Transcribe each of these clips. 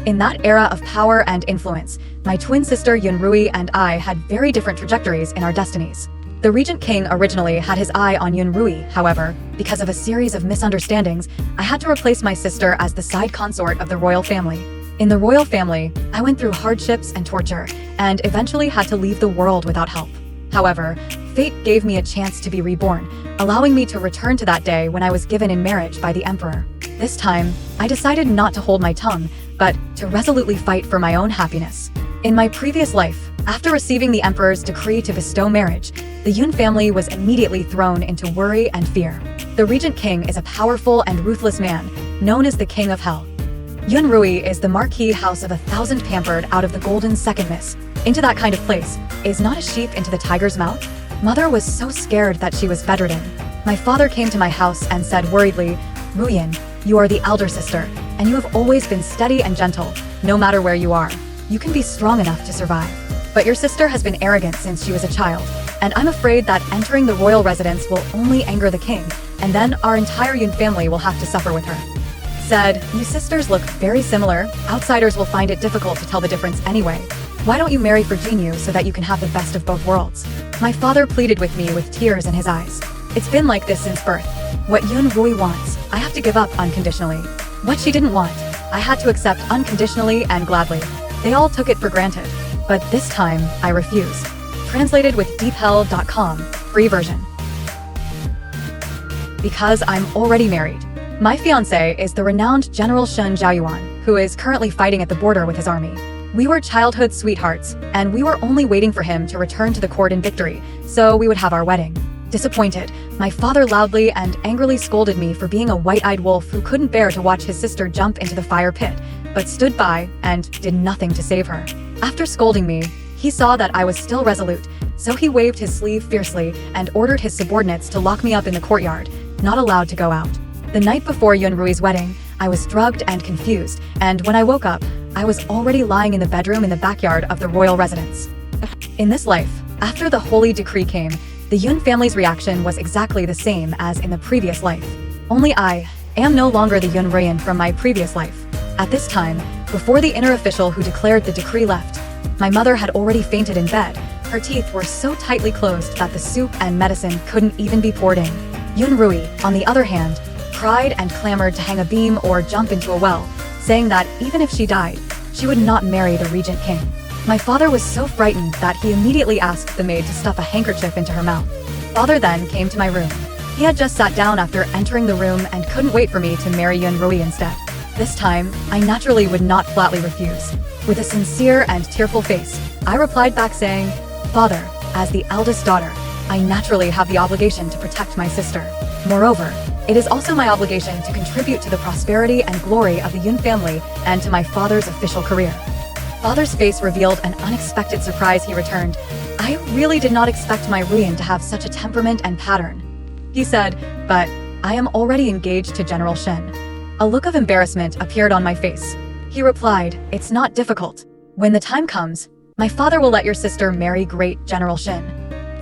In that era of power and influence, my twin sister Yun Ruyi and I had very different trajectories in our destinies. The Regent King originally had his eye on Yun Ruyi, however, because of a series of misunderstandings, I had to replace my sister as the side consort of the royal family. In the royal family, I went through hardships and torture, and eventually had to leave the world without help. However, fate gave me a chance to be reborn, allowing me to return to that day when I was given in marriage by the emperor. This time, I decided not to hold my tongue, but to resolutely fight for my own happiness. In my previous life, after receiving the emperor's decree to bestow marriage, the Yun family was immediately thrown into worry and fear. The Regent King is a powerful and ruthless man, known as the King of Hell. Yun Ruyi is the marquis house of 1,000 pampered out of the golden second miss. Into that kind of place, is not a sheep into the tiger's mouth? Mother was so scared that she was bedridden. My father came to my house and said worriedly, "Ruyin, you are the elder sister, and you have always been steady and gentle, no matter where you are. You can be strong enough to survive. But your sister has been arrogant since she was a child, and I'm afraid that entering the royal residence will only anger the king, and then our entire Yun family will have to suffer with her." Said, "You sisters look very similar. Outsiders will find it difficult to tell the difference anyway. Why don't you marry for Jinyu so that you can have the best of both worlds?" My father pleaded with me with tears in his eyes. "It's been like this since birth. What Yun Ruyi wants, I have to give up unconditionally. What she didn't want, I had to accept unconditionally and gladly. They all took it for granted. But this time, I refuse." Translated with deephell.com, free version. Because I'm already married. My fiancé is the renowned General Shun Zhaoyuan, who is currently fighting at the border with his army. We were childhood sweethearts, and we were only waiting for him to return to the court in victory, so we would have our wedding. Disappointed, my father loudly and angrily scolded me for being a white-eyed wolf who couldn't bear to watch his sister jump into the fire pit, but stood by and did nothing to save her. After scolding me, he saw that I was still resolute, so he waved his sleeve fiercely and ordered his subordinates to lock me up in the courtyard, not allowed to go out. The night before Yun Ruyi's wedding, I was drugged and confused, and when I woke up, I was already lying in the bedroom in the backyard of the royal residence. In this life, after the holy decree came, the Yun family's reaction was exactly the same as in the previous life. Only I am no longer the Yun Ruyi from my previous life. At this time, before the inner official who declared the decree left, my mother had already fainted in bed. Her teeth were so tightly closed that the soup and medicine couldn't even be poured in. Yun Ruyi, on the other hand, cried and clamored to hang a beam or jump into a well, saying that even if she died, she would not marry the Regent King. My father was so frightened that he immediately asked the maid to stuff a handkerchief into her mouth. Father then came to my room. He had just sat down after entering the room and couldn't wait for me to marry Yun Ruyi instead. This time, I naturally would not flatly refuse. With a sincere and tearful face, I replied back saying, "Father, as the eldest daughter, I naturally have the obligation to protect my sister. Moreover, it is also my obligation to contribute to the prosperity and glory of the Yun family and to my father's official career." Father's face revealed an unexpected surprise. He returned, "I really did not expect my Ruyin to have such a temperament and pattern." He said, "But I am already engaged to General Shen." A look of embarrassment appeared on my face. He replied, "It's not difficult. When the time comes, my father will let your sister marry great General Shen."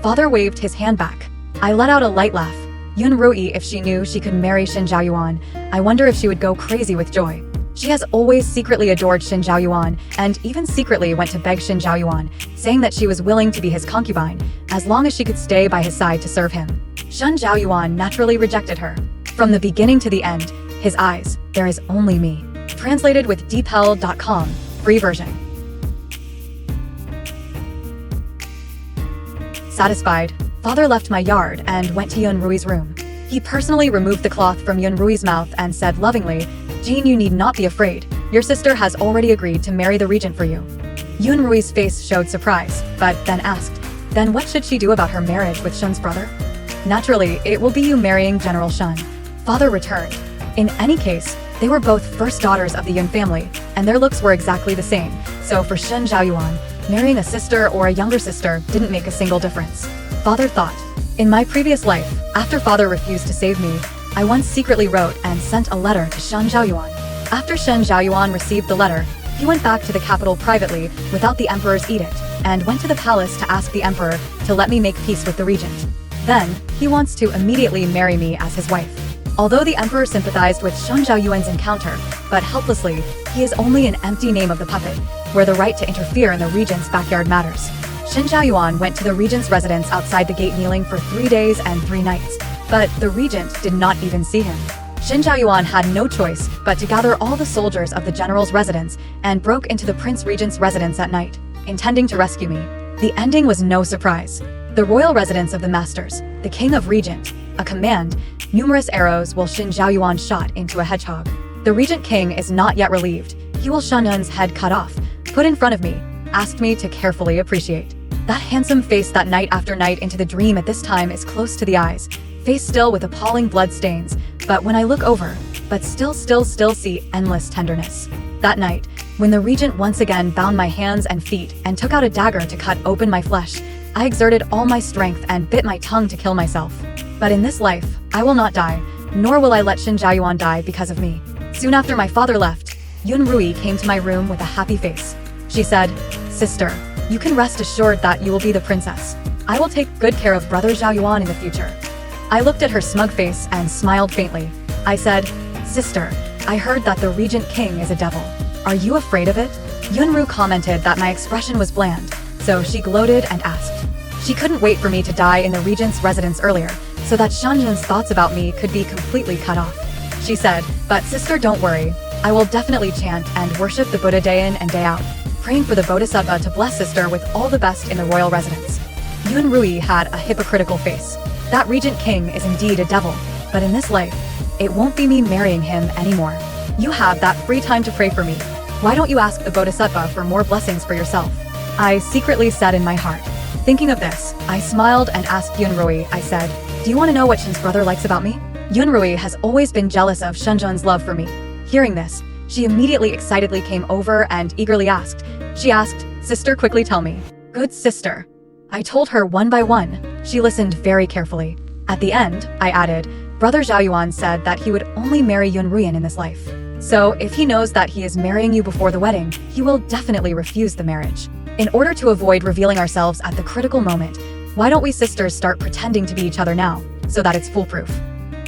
Father waved his hand back. I let out a light laugh. Yun Ruyi, if she knew she could marry Shin Zhaoyuan, I wonder if she would go crazy with joy. She has always secretly adored Shin Zhaoyuan, and even secretly went to beg Shin Zhaoyuan, saying that she was willing to be his concubine, as long as she could stay by his side to serve him. Shin Zhaoyuan naturally rejected her. From the beginning to the end, his eyes, there is only me. Translated with deephell.com, free version. Satisfied, father left my yard and went to Yun Ruyi's room. He personally removed the cloth from Yun Ruyi's mouth and said lovingly, "Jean, you need not be afraid. Your sister has already agreed to marry the regent for you." Yun Ruyi's face showed surprise, but then asked, "Then what should she do about her marriage with Shun's brother?" "Naturally, it will be you marrying General Shun." Father returned. In any case, they were both first daughters of the Yun family, and their looks were exactly the same, so for Shin Zhaoyuan, marrying a sister or a younger sister didn't make a single difference. Father thought, "In my previous life, after father refused to save me, I once secretly wrote and sent a letter to Shin Zhaoyuan. After Shin Zhaoyuan received the letter, he went back to the capital privately without the emperor's edict, and went to the palace to ask the emperor to let me make peace with the regent. Then, he wants to immediately marry me as his wife." Although the emperor sympathized with Shun Zhaoyuan's encounter, but helplessly, He is only an empty name of the puppet, where the right to interfere in the regent's backyard matters. Shen Zhaoyuan went to the regent's residence outside the gate kneeling for 3 days and 3 nights, but the regent did not even see him. Shen Zhaoyuan had no choice but to gather all the soldiers of the general's residence and broke into the prince regent's residence at night, intending to rescue me. The ending was no surprise. The royal residence of the masters, the king of regent, a command, numerous arrows will Shen Zhaoyuan shot into a hedgehog. The Regent King is not yet relieved. He will Shen Yun's head cut off, put in front of me, asked me to carefully appreciate. That handsome face that night after night into the dream at this time is close to the eyes, face still with appalling blood stains, but when I look over, but still see endless tenderness. That night, when the regent once again bound my hands and feet and took out a dagger to cut open my flesh, I exerted all my strength and bit my tongue to kill myself. But in this life, I will not die, nor will I let Shen Zhaoyuan die because of me. Soon after my father left, Yun Ruyi came to my room with a happy face. She said, "Sister, you can rest assured that you will be the princess. I will take good care of brother Zhaoyuan in the future." I looked at her smug face and smiled faintly. I said, "Sister, I heard that the Regent King is a devil. Are you afraid of it?" Yun Ruyi commented that my expression was bland, so she gloated and asked. She couldn't wait for me to die in the regent's residence earlier, so that Shen Yun's thoughts about me could be completely cut off. She said, "But sister, don't worry. I will definitely chant and worship the Buddha day in and day out, praying for the Bodhisattva to bless sister with all the best in the royal residence." Yun Ruyi had a hypocritical face. That Regent King is indeed a devil, but in this life, it won't be me marrying him anymore. You have that free time to pray for me. Why don't you ask the Bodhisattva for more blessings for yourself? I secretly said in my heart. Thinking of this, I smiled and asked Yun Ruyi. I said, "Do you want to know what Shen's brother likes about me?" Yun Ruyi has always been jealous of Shen Zhaoyuan's love for me. Hearing this, she immediately excitedly came over and eagerly asked. She asked, "Sister, quickly tell me." "Good sister." I told her one by one. She listened very carefully. At the end, I added, "Brother Zhaoyuan said that he would only marry Yun Ruyi in this life. So if he knows that he is marrying you before the wedding, he will definitely refuse the marriage. In order to avoid revealing ourselves at the critical moment, why don't we sisters start pretending to be each other now, so that it's foolproof?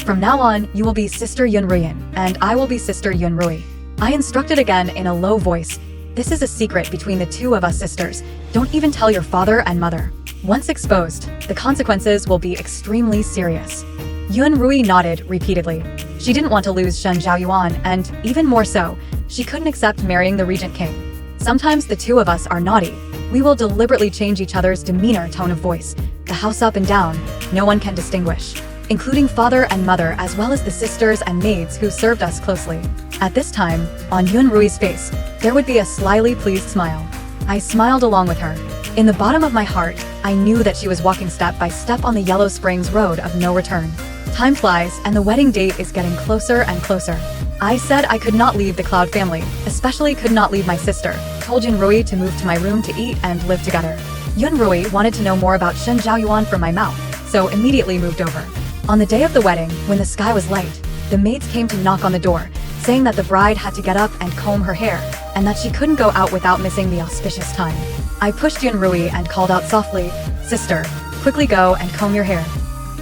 From now on, you will be Sister Yun Ruyi, and I will be Sister Yun Ruyi." I instructed again in a low voice. "This is a secret between the two of us sisters. Don't even tell your father and mother. Once exposed, the consequences will be extremely serious." Yun Ruyi nodded repeatedly. She didn't want to lose Shen Zhaoyuan, and even more so, she couldn't accept marrying the Regent King. Sometimes the two of us are naughty. We will deliberately change each other's demeanor, tone of voice, the house up and down, no one can distinguish, including father and mother as well as the sisters and maids who served us closely. At this time, on Yun Rui's face, there would be a slyly pleased smile. I smiled along with her. In the bottom of my heart, I knew that she was walking step by step on the Yellow Springs road of no return. Time flies, and the wedding date is getting closer and closer. I said I could not leave the Cloud family, especially could not leave my sister, told Yun Ruyi to move to my room to eat and live together. Yun Ruyi wanted to know more about Shen Zhaoyuan from my mouth, so immediately moved over. On the day of the wedding, when the sky was light, the maids came to knock on the door, saying that the bride had to get up and comb her hair, and that she couldn't go out without missing the auspicious time. I pushed Yun Ruyi and called out softly, "Sister, quickly go and comb your hair."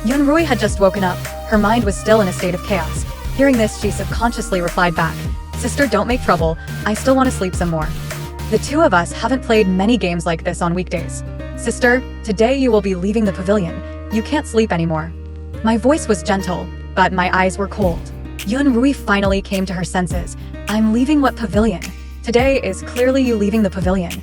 Yun Ruyi had just woken up. Her mind was still in a state of chaos. Hearing this, she subconsciously replied back, "Sister, don't make trouble. I still want to sleep some more." The two of us haven't played many games like this on weekdays. "Sister, today you will be leaving the pavilion. You can't sleep anymore." My voice was gentle, but my eyes were cold. Yun Ruyi finally came to her senses. "I'm leaving what pavilion? Today is clearly you leaving the pavilion.